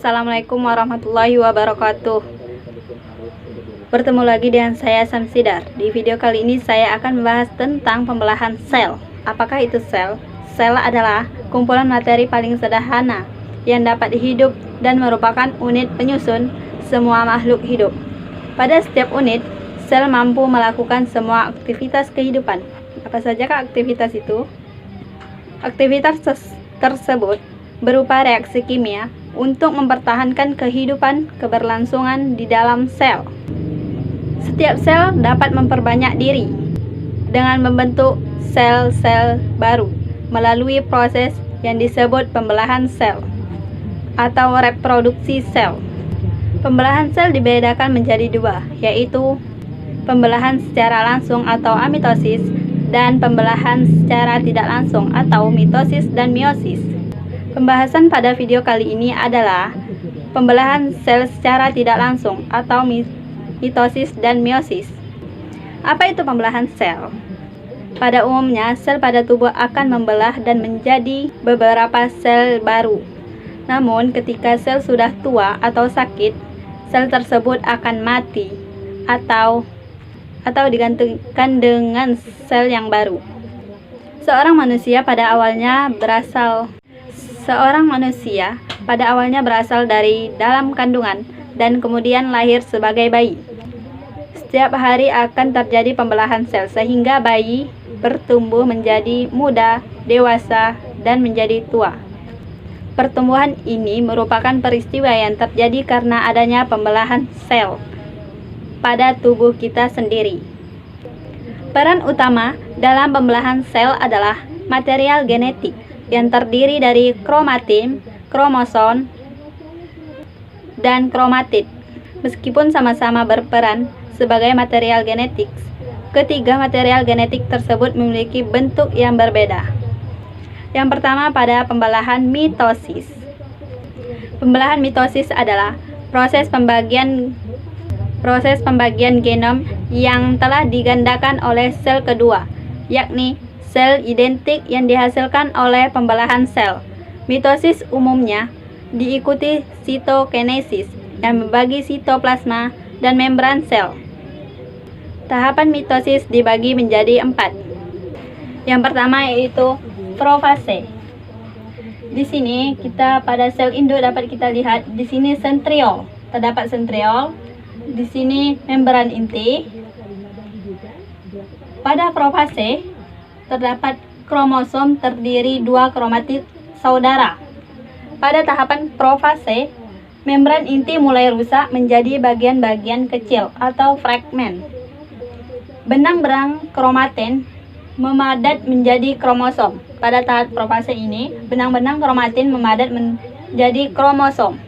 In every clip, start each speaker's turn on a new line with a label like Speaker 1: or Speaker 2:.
Speaker 1: Assalamualaikum warahmatullahi wabarakatuh. Bertemu lagi dengan saya Samsidar. Di video kali ini saya akan membahas tentang pembelahan sel. Apakah itu sel? Sel adalah kumpulan materi paling sederhana yang dapat hidup dan merupakan unit penyusun semua makhluk hidup. Pada setiap unit, sel mampu melakukan semua aktivitas kehidupan. Apa sajakah aktivitas itu? Aktivitas tersebut berupa reaksi kimia untuk mempertahankan kehidupan keberlangsungan di dalam sel. Setiap sel dapat memperbanyak diri dengan membentuk sel-sel baru melalui proses yang disebut pembelahan sel atau reproduksi sel. Pembelahan sel dibedakan menjadi dua, yaitu pembelahan secara langsung atau amitosis dan pembelahan secara tidak langsung atau mitosis dan meiosis. Pembahasan pada video kali ini adalah pembelahan sel secara tidak langsung atau mitosis dan meiosis. Apa itu pembelahan sel? Pada umumnya, sel pada tubuh akan membelah dan menjadi beberapa sel baru. Namun, ketika sel sudah tua atau sakit, sel tersebut akan mati atau digantikan dengan sel yang baru. Seorang manusia pada awalnya berasal dari dalam kandungan dan kemudian lahir sebagai bayi. Setiap hari akan terjadi pembelahan sel sehingga bayi bertumbuh menjadi muda, dewasa, dan menjadi tua. Pertumbuhan ini merupakan peristiwa yang terjadi karena adanya pembelahan sel pada tubuh kita sendiri. Peran utama dalam pembelahan sel adalah material genetik yang terdiri dari kromatin, kromosom, dan kromatid. Meskipun sama-sama berperan sebagai material genetik, ketiga material genetik tersebut memiliki bentuk yang berbeda. Yang pertama pada pembelahan mitosis. Pembelahan mitosis adalah proses pembagian genom yang telah digandakan oleh sel kedua, yakni sel identik yang dihasilkan oleh pembelahan sel. Mitosis umumnya diikuti sitokinesis yang membagi sitoplasma dan membran sel. Tahapan mitosis dibagi menjadi 4. Yang pertama yaitu profase. Di sini kita pada sel induk dapat kita lihat di sini sentriol. Terdapat sentriol. Di sini membran inti. Pada profase terdapat kromosom terdiri 2 kromatid saudara. Pada tahapan profase, membran inti mulai rusak menjadi bagian-bagian kecil atau fragmen. Benang-benang kromatin memadat menjadi kromosom. Pada tahap profase ini, benang-benang kromatin memadat menjadi kromosom.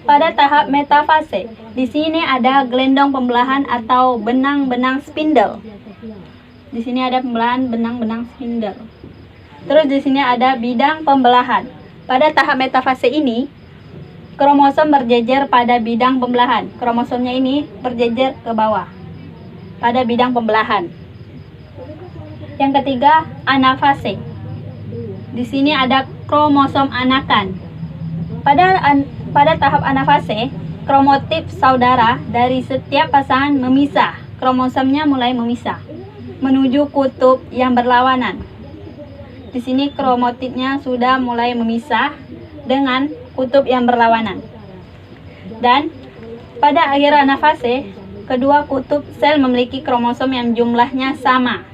Speaker 1: Pada tahap metafase, di sini ada gelendong pembelahan atau benang-benang spindle. Di sini ada pembelahan benang-benang spindle. Terus di sini ada bidang pembelahan. Pada tahap metafase ini, kromosom berjejer pada bidang pembelahan. Kromosomnya ini berjejer ke bawah pada bidang pembelahan. Yang ketiga, anafase. Di sini ada kromosom anakan. Pada tahap anafase, kromotip saudara dari setiap pasangan memisah. Kromosomnya mulai memisah menuju kutub yang berlawanan. Di sini kromotipnya sudah mulai memisah dengan kutub yang berlawanan. Dan pada akhir anafase, kedua kutub sel memiliki kromosom yang jumlahnya sama.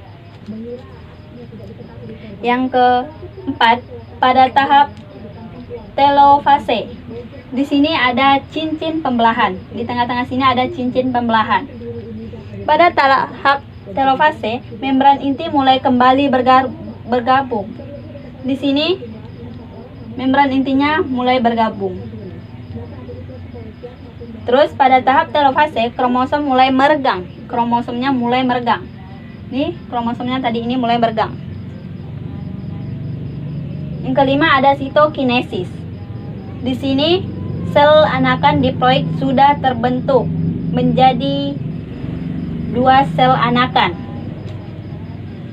Speaker 1: Yang keempat, pada tahap telofase. Di sini ada cincin pembelahan. Di tengah-tengah sini ada cincin pembelahan. Pada tahap telofase, membran inti mulai kembali bergabung. Di sini membran intinya mulai bergabung. Terus pada tahap telofase, kromosom mulai meregang. Kromosomnya mulai meregang. Nih, kromosomnya tadi ini mulai meregang. Yang kelima ada sitokinesis. Di sini sel anakan diploid sudah terbentuk menjadi 2 sel anakan.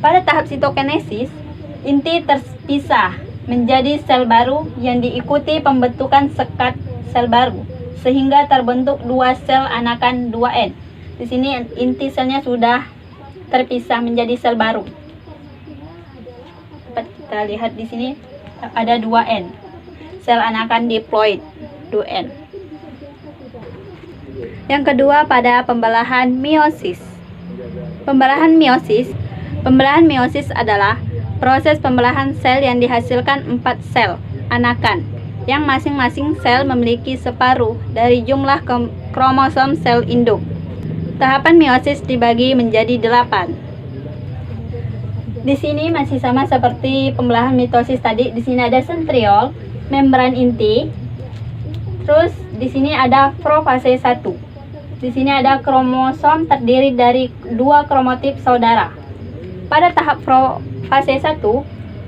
Speaker 1: Pada tahap sitokinesis, inti terpisah menjadi sel baru yang diikuti pembentukan sekat sel baru sehingga terbentuk dua sel anakan 2N. Di sini inti selnya sudah terpisah menjadi sel baru. Dapat kita lihat di sini ada 2N. Sel anakan diploid 2N. Yang kedua pada pembelahan meiosis. Pembelahan meiosis adalah proses pembelahan sel yang dihasilkan 4 sel anakan, yang masing-masing sel memiliki separuh dari jumlah kromosom sel induk. Tahapan meiosis dibagi menjadi 8. Di sini masih sama seperti pembelahan mitosis tadi. Di sini ada sentriol, membran inti. Terus di sini ada profase 1. Di sini ada kromosom terdiri dari 2 kromotip saudara. Pada tahap fase 1,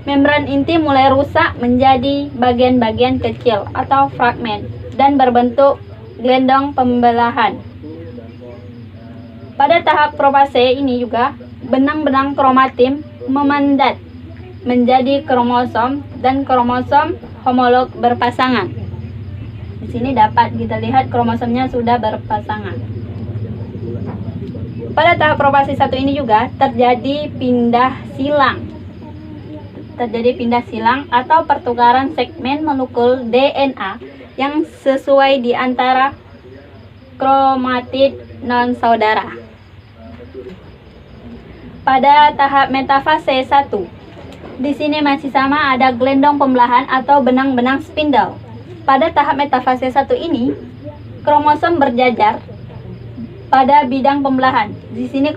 Speaker 1: membran inti mulai rusak menjadi bagian-bagian kecil atau fragmen dan berbentuk gelendong pembelahan. Pada tahap profase ini juga, benang-benang kromatin memandat menjadi kromosom dan kromosom homolog berpasangan. Di sini dapat kita lihat kromosomnya sudah berpasangan. Pada tahap profase 1 ini juga terjadi pindah silang atau pertukaran segmen molekul DNA yang sesuai di antara kromatid non-saudara. Pada tahap metafase 1, di sini masih sama, ada gelendong pembelahan atau benang-benang spindle. Pada tahap metafase 1 ini, kromosom berjajar pada bidang pembelahan. Di sini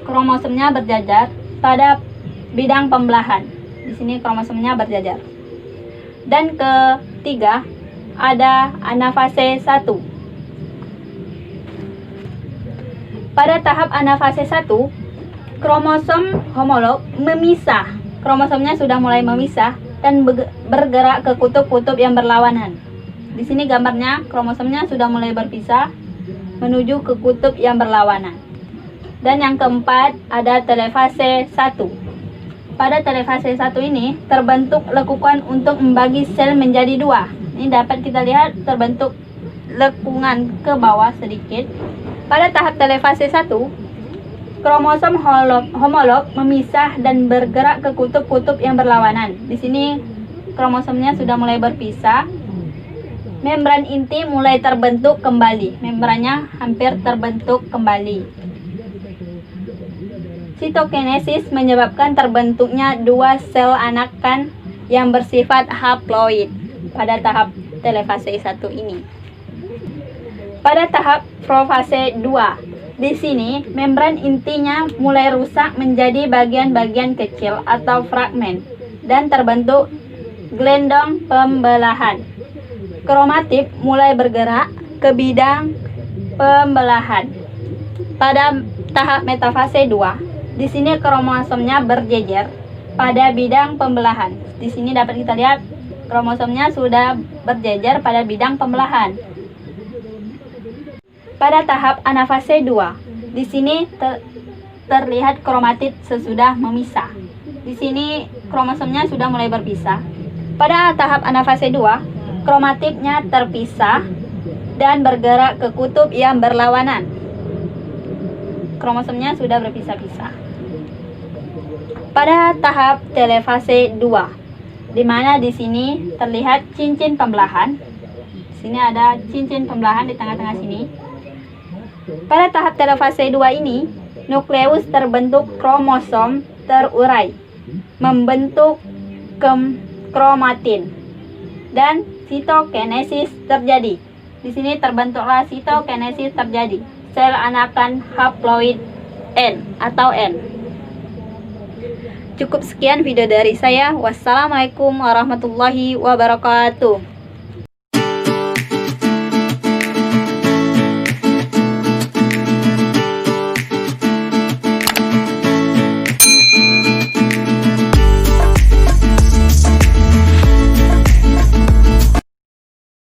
Speaker 1: kromosomnya berjajar pada bidang pembelahan. Di sini kromosomnya berjajar. Dan ketiga, ada anafase 1. Pada tahap anafase 1, kromosom homolog memisah. Kromosomnya sudah mulai memisah dan bergerak ke kutub-kutub yang berlawanan. Di sini gambarnya kromosomnya sudah mulai berpisah menuju ke kutub yang berlawanan. Dan yang keempat ada telefase 1. Pada telefase 1 ini terbentuk lekukan untuk membagi sel menjadi 2. Ini dapat kita lihat terbentuk lekungan ke bawah sedikit. Pada tahap telefase 1, kromosom homolog memisah dan bergerak ke kutub-kutub yang berlawanan. Di sini kromosomnya sudah mulai berpisah. Membran inti mulai terbentuk kembali. Membrannya hampir terbentuk kembali. Sitokinesis menyebabkan terbentuknya 2 sel anakan yang bersifat haploid pada tahap telefase 1 ini. Pada tahap profase 2, di sini membran intinya mulai rusak menjadi bagian-bagian kecil atau fragmen dan terbentuk gelendong pembelahan. Kromatid mulai bergerak ke bidang pembelahan. Pada tahap metafase 2, di sini kromosomnya berjejer pada bidang pembelahan. Di sini dapat kita lihat kromosomnya sudah berjejer pada bidang pembelahan. Pada tahap anafase 2, di sini terlihat kromatid sesudah memisah. Di sini kromosomnya sudah mulai berpisah. Pada tahap anafase 2, kromatidnya terpisah dan bergerak ke kutub yang berlawanan. Kromosomnya sudah berpisah-pisah. Pada tahap telefase 2, di mana di sini terlihat cincin pembelahan. Di sini ada cincin pembelahan di tengah-tengah sini. Pada tahap telefase 2 ini, nukleus terbentuk kromosom terurai, membentuk kromatin, dan sitokinesis terjadi. Di sini terbentuklah sitokinesis terjadi. Sel anakan haploid N atau N. Cukup sekian video dari saya. Wassalamualaikum warahmatullahi wabarakatuh.